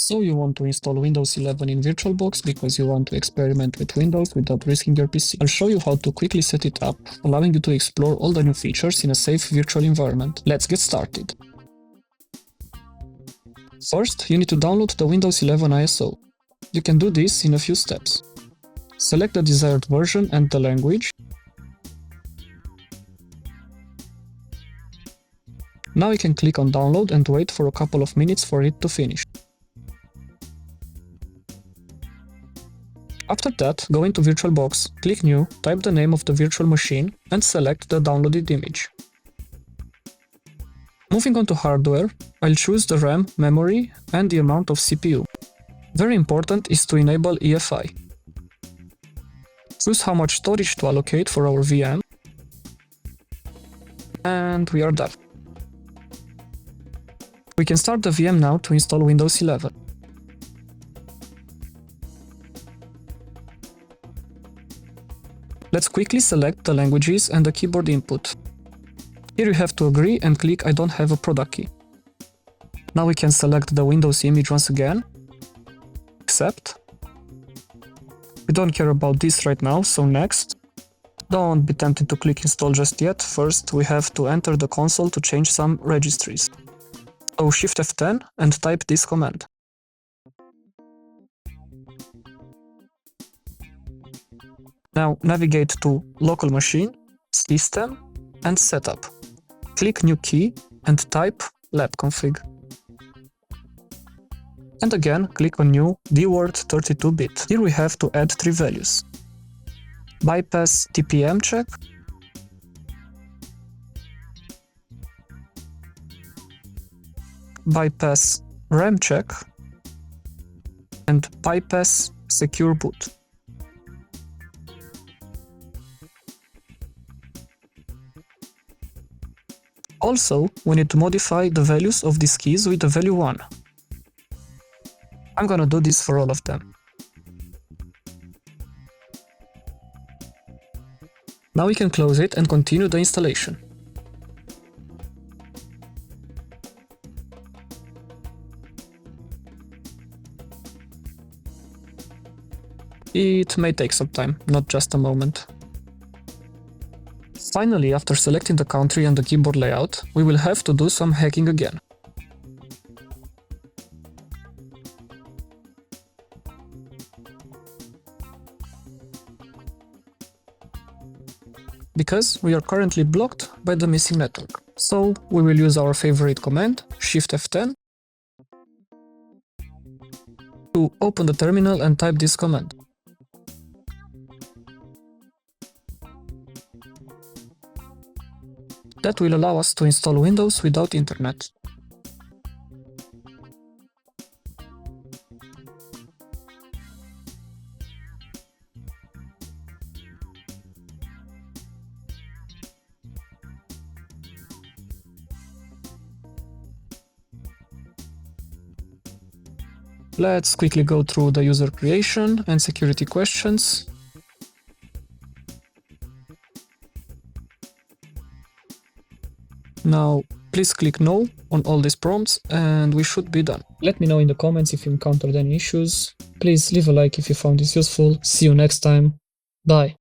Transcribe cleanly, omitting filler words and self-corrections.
So you want to install Windows 11 in VirtualBox because you want to experiment with Windows without risking your PC. I'll show you how to quickly set it up, allowing you to explore all the new features in a safe virtual environment. Let's get started. First, you need to download the Windows 11 ISO. You can do this in a few steps. Select the desired version and the language. Now you can click on download and wait for a couple of minutes for it to finish. After that, go into VirtualBox, click New, type the name of the virtual machine, and select the downloaded image. Moving on to hardware, I'll choose the RAM, memory, and the amount of CPU. Very important is to enable EFI. Choose how much storage to allocate for our VM, and we are done. We can start the VM now to install Windows 11. Let's quickly select the languages and the keyboard input. Here you have to agree and click I don't have a product key. Now we can select the Windows image once again. Accept. We don't care about this right now, so next. Don't be tempted to click install just yet. First we have to enter the console to change some registries. So Shift F10 and type this command. Now navigate to Local Machine, System, and Setup. Click New Key and type labconfig. And again click on New dword 32-bit. Here we have to add 3 values. Bypass TPM check, bypass RAM check, and bypass secure boot. Also, we need to modify the values of these keys with the value 1. I'm gonna do this for all of them. Now we can close it and continue the installation. It may take some time, not just a moment. Finally, after selecting the country and the keyboard layout, we will have to do some hacking again. Because we are currently blocked by the missing network. So we will use our favorite command, Shift F10, to open the terminal and type this command. That will allow us to install Windows without internet. Let's quickly go through the user creation and security questions. Now, please click No on all these prompts and we should be done. Let me know in the comments if you encountered any issues. Please leave a like if you found this useful. See you next time. Bye.